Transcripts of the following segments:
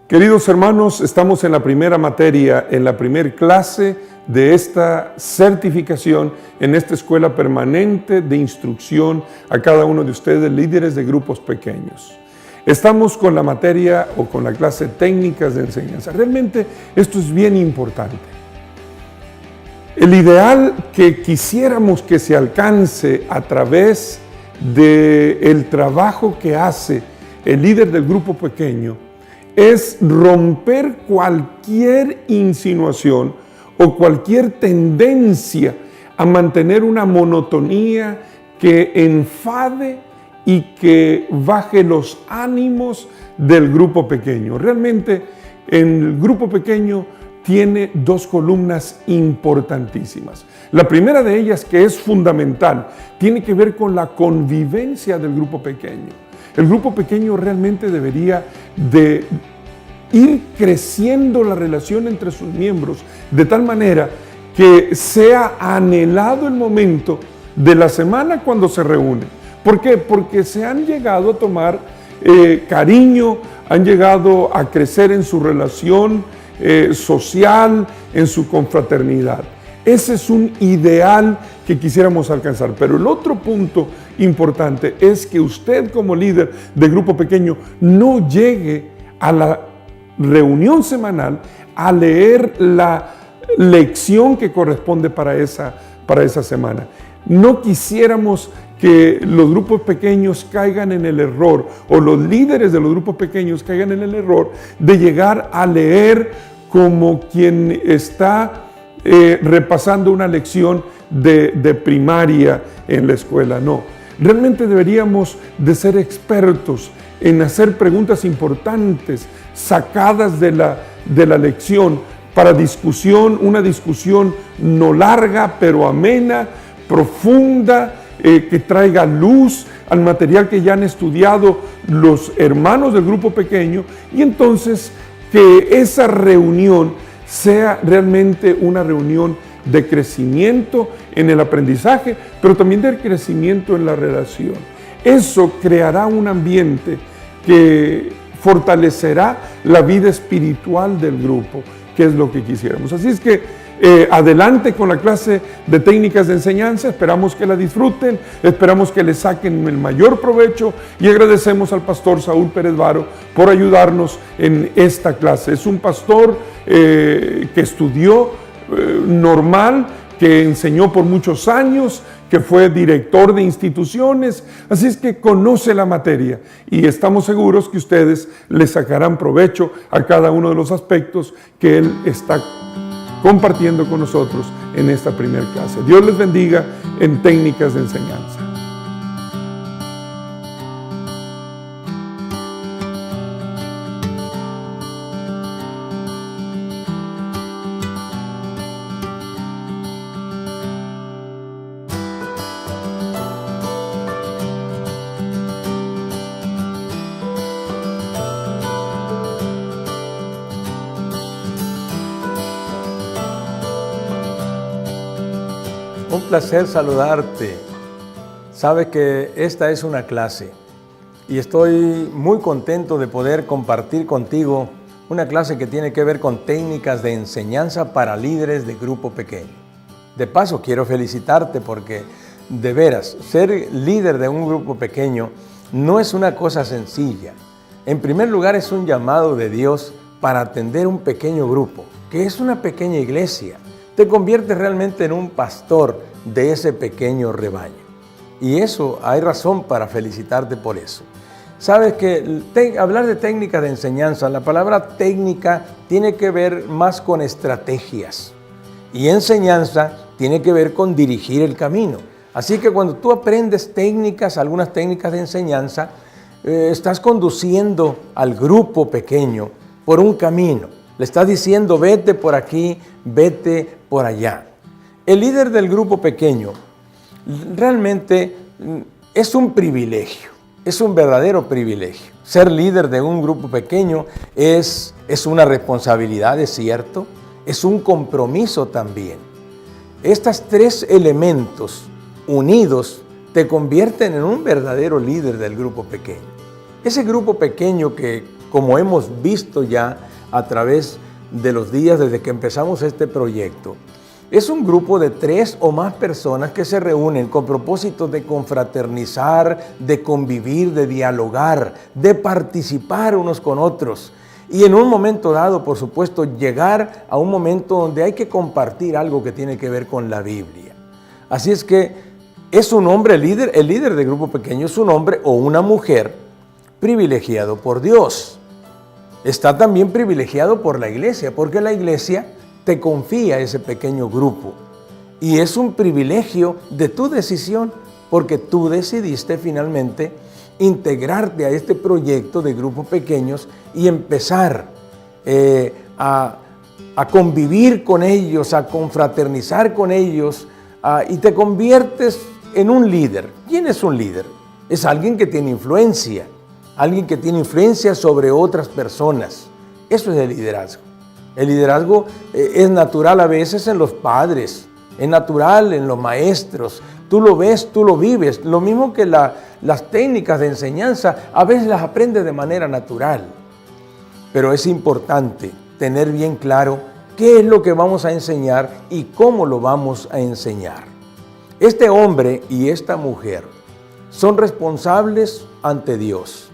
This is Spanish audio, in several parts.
Queridos hermanos, estamos en la primera materia, en la primera clase de esta certificación en esta escuela permanente de instrucción a cada uno de ustedes, líderes de grupos pequeños. Estamos con la materia o con la clase técnicas de enseñanza. Realmente esto es bien importante. El ideal que quisiéramos que se alcance a través del trabajo que hace el líder del grupo pequeño es romper cualquier insinuación o cualquier tendencia a mantener una monotonía que enfade y que baje los ánimos del grupo pequeño. Realmente el grupo pequeño tiene dos columnas importantísimas. La primera de ellas, que es fundamental, tiene que ver con la convivencia del grupo pequeño. El grupo pequeño realmente debería de ir creciendo la relación entre sus miembros de tal manera que sea anhelado el momento de la semana cuando se reúnen. ¿Por qué? Porque se han llegado a tomar cariño, han llegado a crecer en su relación social, en su confraternidad. Ese es un ideal que quisiéramos alcanzar. Pero el otro punto importante es que usted como líder de grupo pequeño no llegue a la reunión semanal a leer la lección que corresponde para esa semana. No quisiéramos que los grupos pequeños caigan en el error, o los líderes de los grupos pequeños caigan en el error de llegar a leer como quien está repasando una lección de primaria en la escuela. No, realmente deberíamos de ser expertos en hacer preguntas importantes sacadas de la lección para discusión, una discusión no larga pero amena, profunda, que traiga luz al material que ya han estudiado los hermanos del grupo pequeño, y entonces que esa reunión sea realmente una reunión de crecimiento en el aprendizaje, pero también de crecimiento en la relación. Eso creará un ambiente que fortalecerá la vida espiritual del grupo, que es lo que quisiéramos. Así es que adelante con la clase de técnicas de enseñanza. Esperamos que la disfruten, esperamos que le saquen el mayor provecho, y agradecemos al pastor Saúl Pérez Varo por ayudarnos en esta clase. Es un pastor que estudió normal, que enseñó por muchos años, que fue director de instituciones, así es que conoce la materia, y estamos seguros que ustedes le sacarán provecho a cada uno de los aspectos que él está compartiendo con nosotros en esta primera clase. Dios les bendiga en técnicas de enseñanza. Un placer saludarte. Sabes que esta es una clase y estoy muy contento de poder compartir contigo una clase que tiene que ver con técnicas de enseñanza para líderes de grupo pequeño. De paso, quiero felicitarte porque, de veras, ser líder de un grupo pequeño no es una cosa sencilla. En primer lugar, es un llamado de Dios para atender un pequeño grupo, que es una pequeña iglesia. Te conviertes realmente en un pastor de ese pequeño rebaño. Y eso, hay razón para felicitarte por eso. Sabes que hablar de técnicas de enseñanza, la palabra técnica tiene que ver más con estrategias. Y enseñanza tiene que ver con dirigir el camino. Así que cuando tú aprendes técnicas, algunas técnicas de enseñanza, estás conduciendo al grupo pequeño por un camino. Le estás diciendo, vete por aquí, vete por allá. El líder del grupo pequeño realmente es un privilegio, es un verdadero privilegio. Ser líder de un grupo pequeño es una responsabilidad, es cierto, es un compromiso también. Estos tres elementos unidos te convierten en un verdadero líder del grupo pequeño. Ese grupo pequeño que como hemos visto ya a través de los días desde que empezamos este proyecto, es un grupo de 3 o más personas que se reúnen con propósito de confraternizar, de convivir, de dialogar, de participar unos con otros. Y en un momento dado, por supuesto, llegar a un momento donde hay que compartir algo que tiene que ver con la Biblia. Así es que es un hombre líder, el líder del grupo pequeño es un hombre o una mujer privilegiado por Dios. Está también privilegiado por la iglesia, porque la iglesia te confía ese pequeño grupo. Y es un privilegio de tu decisión, porque tú decidiste finalmente integrarte a este proyecto de grupos pequeños y empezar a convivir con ellos, a confraternizar con ellos, y te conviertes en un líder. ¿Quién es un líder? Es alguien que tiene influencia sobre otras personas. Eso es el liderazgo. El liderazgo es natural a veces en los padres, es natural en los maestros. Tú lo ves, tú lo vives. Lo mismo que las técnicas de enseñanza, a veces las aprendes de manera natural. Pero es importante tener bien claro qué es lo que vamos a enseñar y cómo lo vamos a enseñar. Este hombre y esta mujer son responsables ante Dios,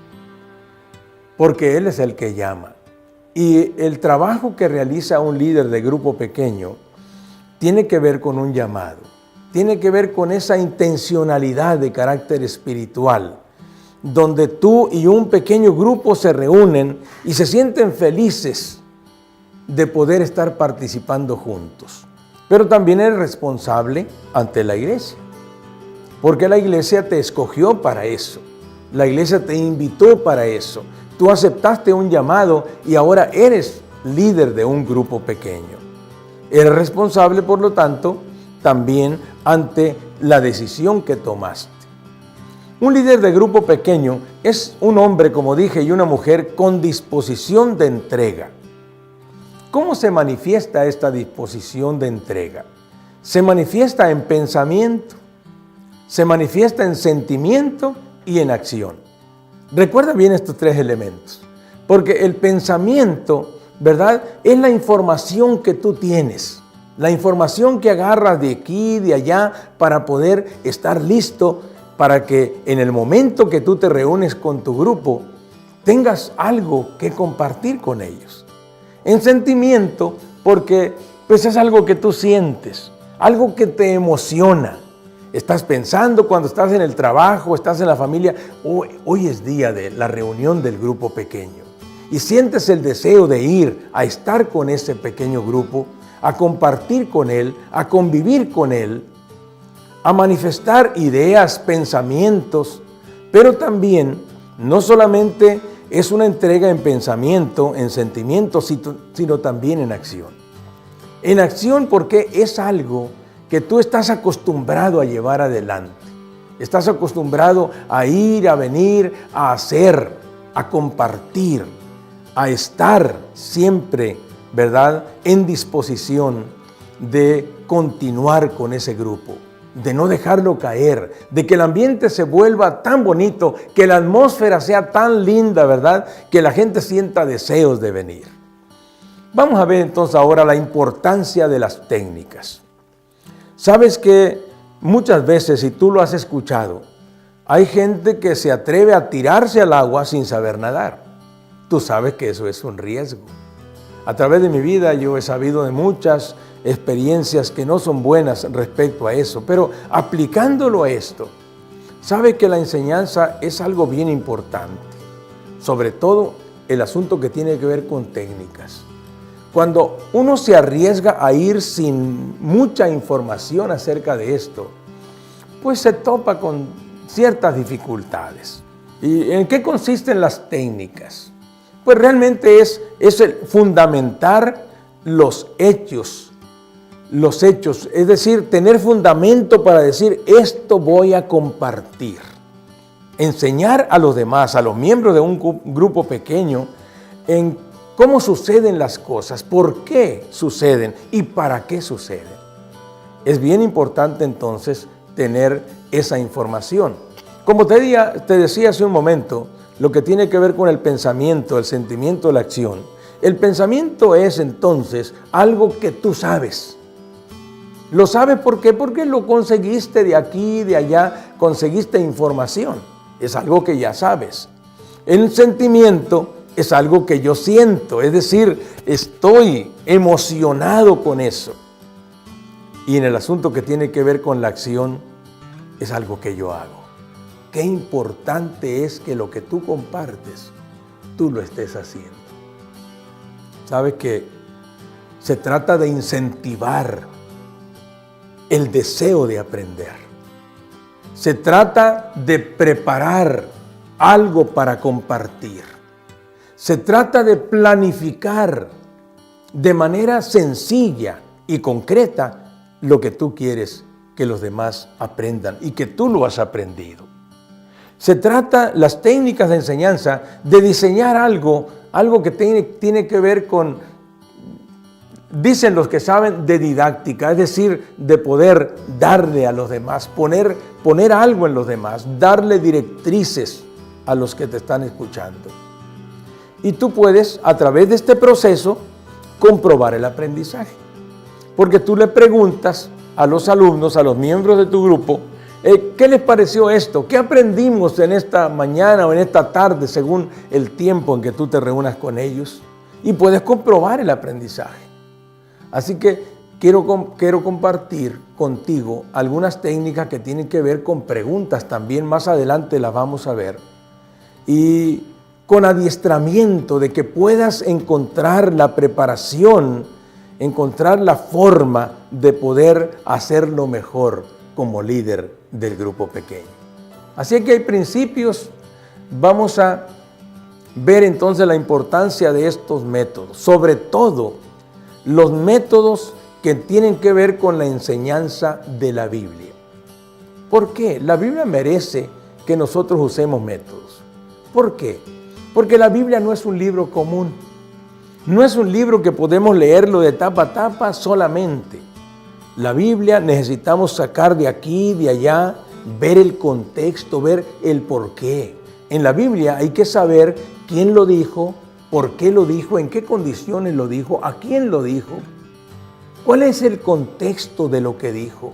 porque Él es el que llama. Y el trabajo que realiza un líder de grupo pequeño tiene que ver con un llamado, tiene que ver con esa intencionalidad de carácter espiritual, donde tú y un pequeño grupo se reúnen y se sienten felices de poder estar participando juntos. Pero también eres responsable ante la iglesia, porque la iglesia te escogió para eso, la iglesia te invitó para eso. Tú aceptaste un llamado y ahora eres líder de un grupo pequeño. Eres responsable, por lo tanto, también ante la decisión que tomaste. Un líder de grupo pequeño es un hombre, como dije, y una mujer con disposición de entrega. ¿Cómo se manifiesta esta disposición de entrega? Se manifiesta en pensamiento, se manifiesta en sentimiento y en acción. Recuerda bien estos 3 elementos, porque el pensamiento, ¿verdad?, es la información que tú tienes, la información que agarras de aquí, de allá, para poder estar listo para que en el momento que tú te reúnes con tu grupo, tengas algo que compartir con ellos. En sentimiento, porque pues es algo que tú sientes, algo que te emociona. Estás pensando cuando estás en el trabajo, estás en la familia, hoy es día de la reunión del grupo pequeño. Y sientes el deseo de ir a estar con ese pequeño grupo, a compartir con él, a convivir con él, a manifestar ideas, pensamientos, pero también no solamente es una entrega en pensamiento, en sentimiento, sino también en acción. En acción porque es algo que tú estás acostumbrado a llevar adelante. Estás acostumbrado a ir, a venir, a hacer, a compartir, a estar siempre, ¿verdad?, en disposición de continuar con ese grupo, de no dejarlo caer, de que el ambiente se vuelva tan bonito, que la atmósfera sea tan linda, ¿verdad?, que la gente sienta deseos de venir. Vamos a ver entonces ahora la importancia de las técnicas. Sabes que muchas veces, y tú lo has escuchado, hay gente que se atreve a tirarse al agua sin saber nadar. Tú sabes que eso es un riesgo. A través de mi vida yo he sabido de muchas experiencias que no son buenas respecto a eso, pero aplicándolo a esto, sabe que la enseñanza es algo bien importante, sobre todo el asunto que tiene que ver con técnicas. Cuando uno se arriesga a ir sin mucha información acerca de esto, pues se topa con ciertas dificultades. ¿Y en qué consisten las técnicas? Pues realmente es el fundamentar los hechos, es decir, tener fundamento para decir, esto voy a compartir. Enseñar a los demás, a los miembros de un grupo pequeño, en cómo suceden las cosas, por qué suceden y para qué suceden. Es bien importante entonces tener esa información. Como te decía hace un momento, lo que tiene que ver con el pensamiento, el sentimiento, la acción. El pensamiento es entonces algo que tú sabes. ¿Lo sabes por qué? Porque lo conseguiste de aquí, de allá, conseguiste información. Es algo que ya sabes. El sentimiento es algo que yo siento, es decir, estoy emocionado con eso. Y en el asunto que tiene que ver con la acción, es algo que yo hago. Qué importante es que lo que tú compartes, tú lo estés haciendo. Sabes que se trata de incentivar el deseo de aprender. Se trata de preparar algo para compartir. Se trata de planificar de manera sencilla y concreta lo que tú quieres que los demás aprendan y que tú lo has aprendido. Se trata, las técnicas de enseñanza, de diseñar algo que tiene que ver con, dicen los que saben, de didáctica, es decir, de poder darle a los demás, poner algo en los demás, darle directrices a los que te están escuchando. Y tú puedes, a través de este proceso, comprobar el aprendizaje. Porque tú le preguntas a los alumnos, a los miembros de tu grupo, ¿qué les pareció esto? ¿Qué aprendimos en esta mañana o en esta tarde, según el tiempo en que tú te reúnas con ellos? Y puedes comprobar el aprendizaje. Así que quiero compartir contigo algunas técnicas que tienen que ver con preguntas. También más adelante las vamos a ver. Y con adiestramiento de que puedas encontrar la preparación, encontrar la forma de poder hacerlo mejor como líder del grupo pequeño. Así que hay principios. Vamos a ver entonces la importancia de estos métodos, sobre todo los métodos que tienen que ver con la enseñanza de la Biblia. ¿Por qué? La Biblia merece que nosotros usemos métodos. ¿Por qué? Porque la Biblia no es un libro común. No es un libro que podemos leerlo de tapa a tapa solamente. La Biblia necesitamos sacar de aquí, de allá, ver el contexto, ver el porqué. En la Biblia hay que saber quién lo dijo, por qué lo dijo, en qué condiciones lo dijo, a quién lo dijo, cuál es el contexto de lo que dijo.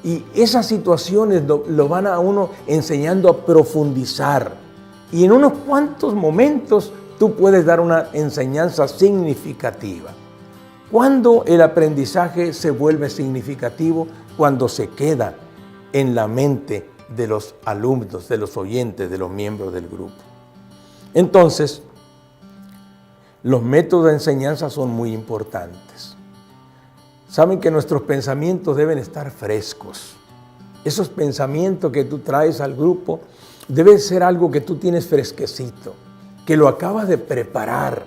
Y esas situaciones lo van a uno enseñando a profundizar. Y en unos cuantos momentos tú puedes dar una enseñanza significativa. ¿Cuándo el aprendizaje se vuelve significativo? Cuando se queda en la mente de los alumnos, de los oyentes, de los miembros del grupo. Entonces, los métodos de enseñanza son muy importantes. Saben que nuestros pensamientos deben estar frescos. Esos pensamientos que tú traes al grupo debe ser algo que tú tienes fresquecito, que lo acabas de preparar.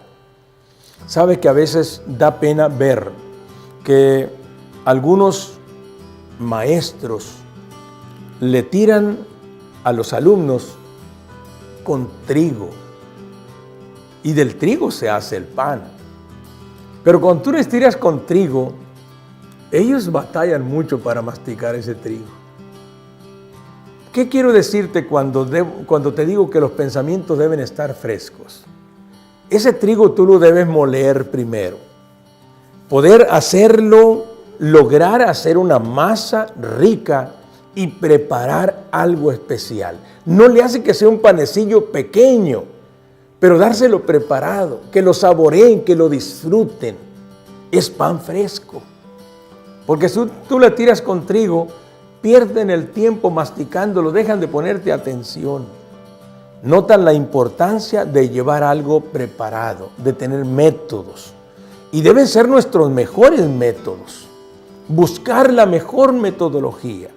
Sabes que a veces da pena ver que algunos maestros le tiran a los alumnos con trigo y del trigo se hace el pan. Pero cuando tú les tiras con trigo, ellos batallan mucho para masticar ese trigo. ¿Qué quiero decirte cuando te digo que los pensamientos deben estar frescos? Ese trigo tú lo debes moler primero. Poder hacerlo, lograr hacer una masa rica y preparar algo especial. No le hace que sea un panecillo pequeño, pero dárselo preparado, que lo saboreen, que lo disfruten. Es pan fresco. Porque si tú le tiras con trigo, pierden el tiempo masticándolo, dejan de ponerte atención. Notan la importancia de llevar algo preparado, de tener métodos. Y deben ser nuestros mejores métodos. Buscar la mejor metodología.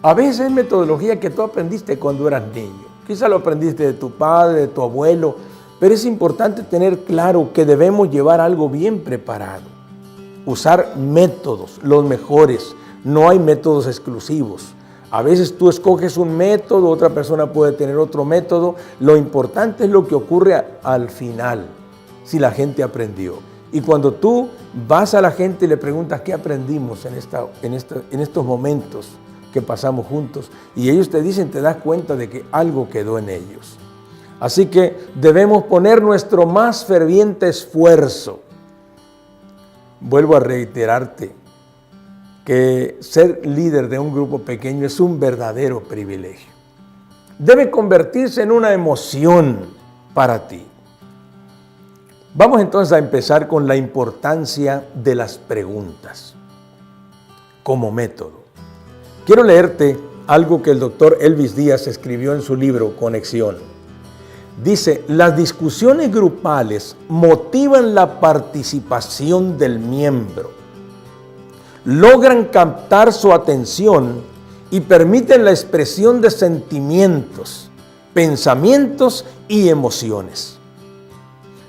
A veces es metodología que tú aprendiste cuando eras niño. Quizá lo aprendiste de tu padre, de tu abuelo, pero es importante tener claro que debemos llevar algo bien preparado. Usar métodos, los mejores. No hay métodos exclusivos. A veces tú escoges un método, otra persona puede tener otro método. Lo importante es lo que ocurre al final, si la gente aprendió. Y cuando tú vas a la gente y le preguntas qué aprendimos en estos momentos que pasamos juntos, y ellos te dicen, te das cuenta de que algo quedó en ellos. Así que debemos poner nuestro más ferviente esfuerzo. Vuelvo a reiterarte que ser líder de un grupo pequeño es un verdadero privilegio. Debe convertirse en una emoción para ti. Vamos entonces a empezar con la importancia de las preguntas como método. Quiero leerte algo que el doctor Elvis Díaz escribió en su libro Conexión. Dice, las discusiones grupales motivan la participación del miembro, logran captar su atención y permiten la expresión de sentimientos, pensamientos y emociones.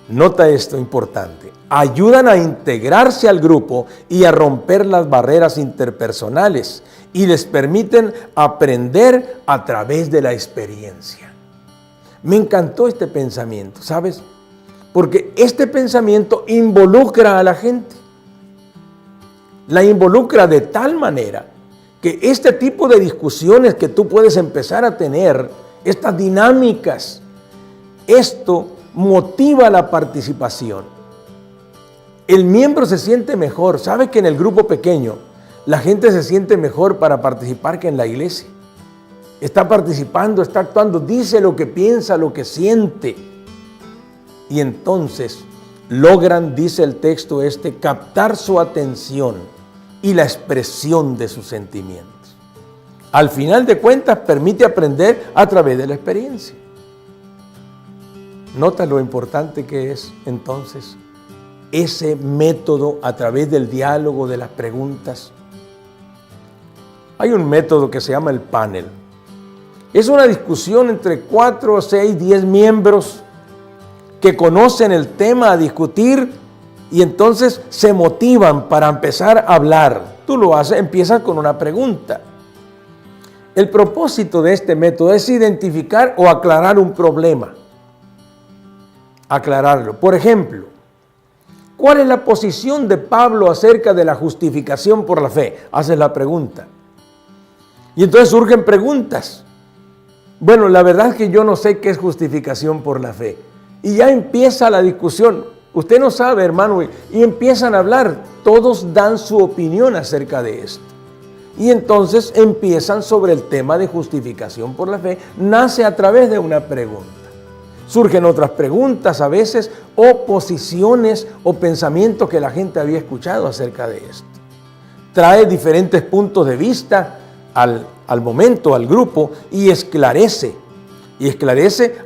Nota esto importante, ayudan a integrarse al grupo y a romper las barreras interpersonales y les permiten aprender a través de la experiencia. Me encantó este pensamiento, ¿sabes? Porque este pensamiento involucra a la gente. La involucra de tal manera que este tipo de discusiones que tú puedes empezar a tener, estas dinámicas, esto motiva la participación. El miembro se siente mejor. ¿Sabe que en el grupo pequeño la gente se siente mejor para participar que en la iglesia? Está participando, está actuando, dice lo que piensa, lo que siente. Y entonces logran, dice el texto captar su atención y la expresión de sus sentimientos. Al final de cuentas, permite aprender a través de la experiencia. Nota lo importante que es entonces ese método a través del diálogo, de las preguntas. Hay un método que se llama el panel. Es una discusión entre 4, 6, 10 miembros que conocen el tema a discutir y entonces se motivan para empezar a hablar. Tú lo haces, empiezas con una pregunta. El propósito de este método es identificar o aclarar un problema. Aclararlo. Por ejemplo, ¿cuál es la posición de Pablo acerca de la justificación por la fe? Haces la pregunta. Y entonces surgen preguntas. Bueno, la verdad es que yo no sé qué es justificación por la fe. Y ya empieza la discusión. Usted no sabe, hermano, y empiezan a hablar. Todos dan su opinión acerca de esto. Y entonces empiezan sobre el tema de justificación por la fe. Nace a través de una pregunta. Surgen otras preguntas a veces, o posiciones o pensamientos que la gente había escuchado acerca de esto. Trae diferentes puntos de vista al momento, al grupo, y esclarece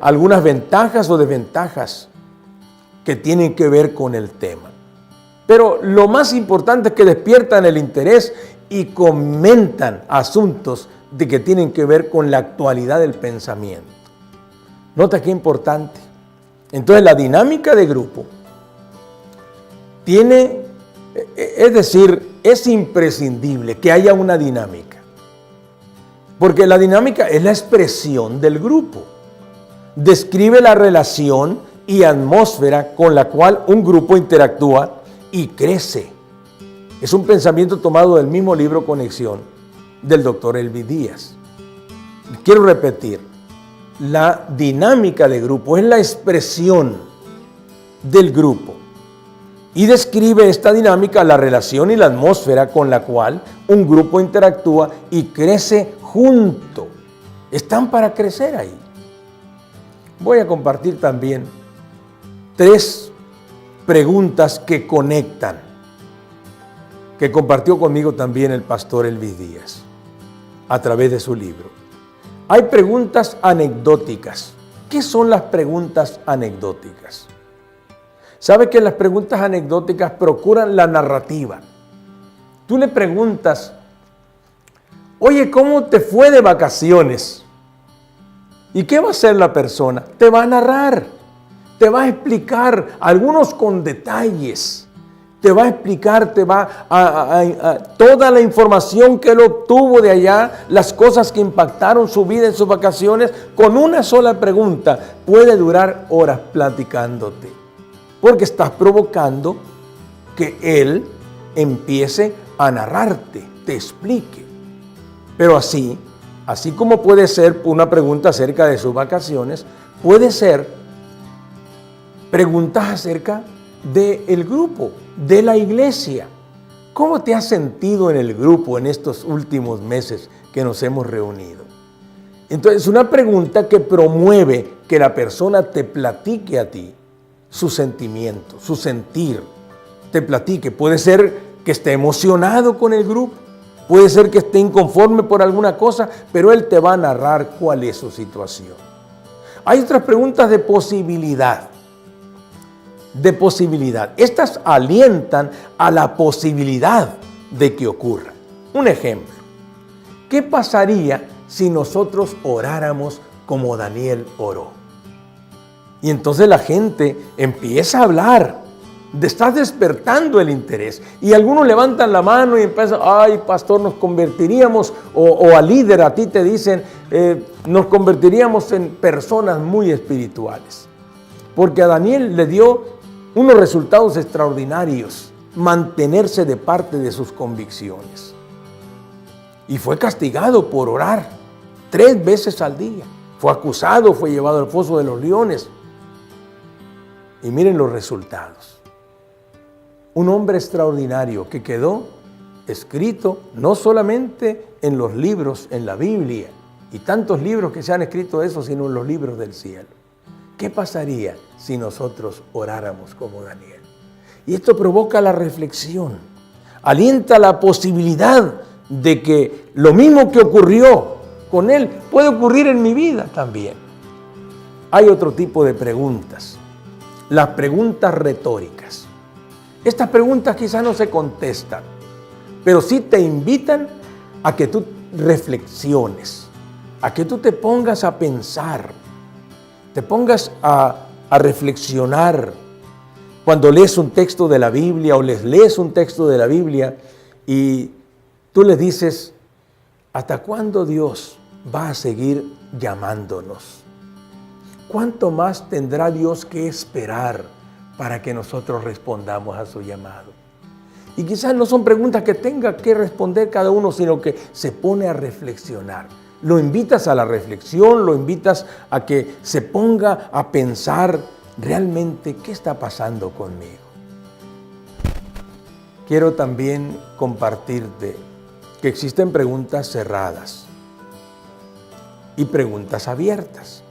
algunas ventajas o desventajas que tienen que ver con el tema. Pero lo más importante es que despiertan el interés y comentan asuntos que tienen que ver con la actualidad del pensamiento. Nota qué importante. Entonces la dinámica de grupo es imprescindible que haya una dinámica. Porque la dinámica es la expresión del grupo. Describe la relación y atmósfera con la cual un grupo interactúa y crece. Es un pensamiento tomado del mismo libro Conexión del doctor Elvis Díaz. Quiero repetir, la dinámica de grupo es la expresión del grupo y describe esta dinámica, la relación y la atmósfera con la cual un grupo interactúa y crece junto. Están para crecer ahí. Voy a compartir también 3 preguntas que conectan, que compartió conmigo también el pastor Elvis Díaz a través de su libro. Hay preguntas anecdóticas. ¿Qué son las preguntas anecdóticas? ¿Sabe que las preguntas anecdóticas procuran la narrativa? Tú le preguntas, oye, ¿cómo te fue de vacaciones? ¿Y qué va a hacer la persona? Te va a narrar, te va a explicar, algunos con detalles. Te va a explicar, te va a toda la información que él obtuvo de allá, las cosas que impactaron su vida en sus vacaciones, con una sola pregunta. Puede durar horas platicándote, porque estás provocando que él empiece a narrarte, te explique. Pero así como puede ser una pregunta acerca de sus vacaciones, puede ser preguntas acerca del grupo, de la iglesia. ¿Cómo te has sentido en el grupo en estos últimos meses que nos hemos reunido? Entonces, una pregunta que promueve que la persona te platique a ti su sentimiento, su sentir, te platique. Puede ser que esté emocionado con el grupo, puede ser que esté inconforme por alguna cosa, pero él te va a narrar cuál es su situación. Hay otras preguntas de posibilidad. Estas alientan a la posibilidad de que ocurra. Un ejemplo, ¿qué pasaría si nosotros oráramos como Daniel oró? Y entonces la gente empieza a hablar, estás despertando el interés. Y algunos levantan la mano y empiezan, ay, pastor, nos convertiríamos, o al líder, a ti te dicen, nos convertiríamos en personas muy espirituales. Porque a Daniel le dio unos resultados extraordinarios, mantenerse de parte de sus convicciones. Y fue castigado por orar 3 veces al día. Fue acusado, fue llevado al foso de los leones. Y miren los resultados. Un hombre extraordinario que quedó escrito no solamente en los libros, en la Biblia, y tantos libros que se han escrito de eso, sino en los libros del cielo. ¿Qué pasaría si nosotros oráramos como Daniel? Y esto provoca la reflexión, alienta la posibilidad de que lo mismo que ocurrió con él puede ocurrir en mi vida también. Hay otro tipo de preguntas, las preguntas retóricas. Estas preguntas quizás no se contestan, pero sí te invitan a que tú reflexiones, a que tú te pongas a pensar, te pongas a reflexionar. Cuando lees un texto de la Biblia o les lees un texto de la Biblia y tú les dices, ¿hasta cuándo Dios va a seguir llamándonos? ¿Cuánto más tendrá Dios que esperar para que nosotros respondamos a su llamado? Y quizás no son preguntas que tenga que responder cada uno, sino que se pone a reflexionar. Lo invitas a la reflexión, lo invitas a que se ponga a pensar realmente qué está pasando conmigo. Quiero también compartirte que existen preguntas cerradas y preguntas abiertas.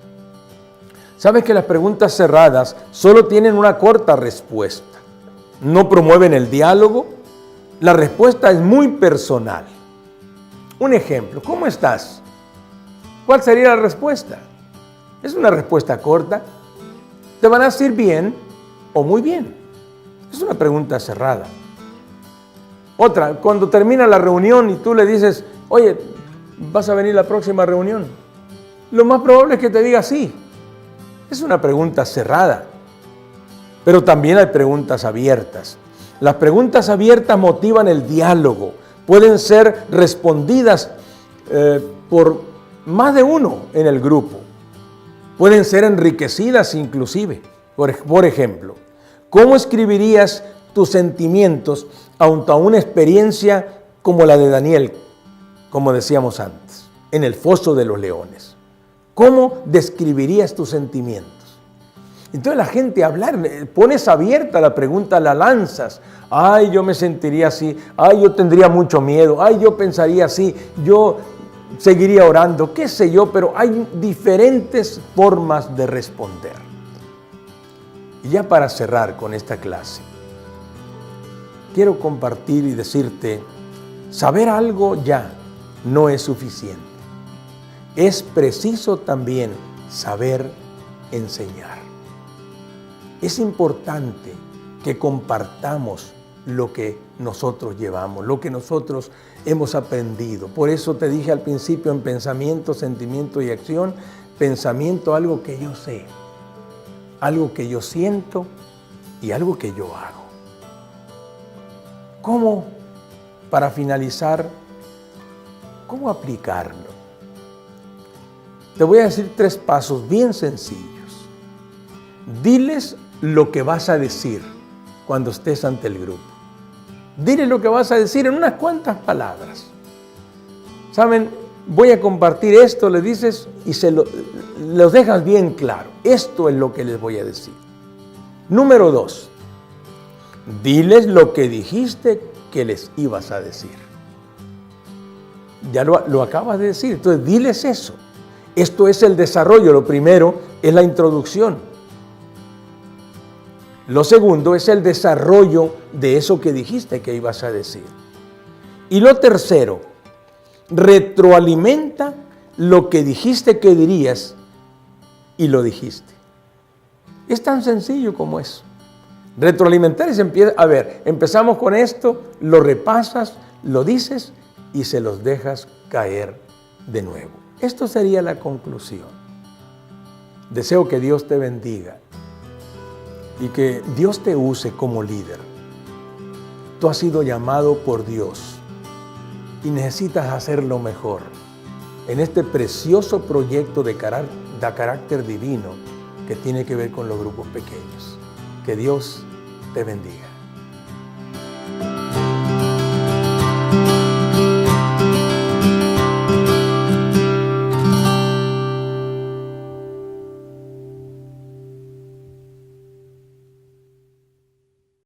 Sabes que las preguntas cerradas solo tienen una corta respuesta. No promueven el diálogo. La respuesta es muy personal. Un ejemplo, ¿cómo estás? ¿Cuál sería la respuesta? Es una respuesta corta. Te van a decir bien o muy bien. Es una pregunta cerrada. Otra, cuando termina la reunión y tú le dices, oye, ¿vas a venir a la próxima reunión? Lo más probable es que te diga sí. Es una pregunta cerrada. Pero también hay preguntas abiertas. Las preguntas abiertas motivan el diálogo. Pueden ser respondidas por más de uno en el grupo. Pueden ser enriquecidas inclusive. Por ejemplo, ¿cómo escribirías tus sentimientos ante una experiencia como la de Daniel, como decíamos antes, en el foso de los leones? ¿Cómo describirías tus sentimientos? Entonces la gente hablar, pones abierta la pregunta, la lanzas. Ay, yo me sentiría así. Ay, yo tendría mucho miedo. Ay, yo pensaría así. Yo seguiría orando, qué sé yo, pero hay diferentes formas de responder. Y ya para cerrar con esta clase, quiero compartir y decirte, saber algo ya no es suficiente. Es preciso también saber enseñar. Es importante que compartamos lo que nosotros llevamos, lo que nosotros hemos aprendido. Por eso te dije al principio en pensamiento, sentimiento y acción, pensamiento, algo que yo sé, algo que yo siento y algo que yo hago. ¿Cómo, para finalizar, cómo aplicarlo? Te voy a decir 3 pasos bien sencillos. Diles lo que vas a decir cuando estés ante el grupo. Dile lo que vas a decir en unas cuantas palabras. ¿Saben? voy a compartir esto, le dices, y los dejas bien claro. Esto es lo que les voy a decir. Número 2, diles lo que dijiste que les ibas a decir. Ya lo acabas de decir, entonces diles eso. Esto es el desarrollo. Lo primero es la introducción. Lo segundo es el desarrollo de eso que dijiste que ibas a decir. Y lo tercero, retroalimenta lo que dijiste que dirías y lo dijiste. Es tan sencillo como eso. Retroalimentar y se empieza, a ver, empezamos con esto, lo repasas, lo dices y se los dejas caer de nuevo. Esto sería la conclusión. Deseo que Dios te bendiga y que Dios te use como líder. Tú has sido llamado por Dios y necesitas hacerlo mejor en este precioso proyecto de carácter divino que tiene que ver con los grupos pequeños. Que Dios te bendiga.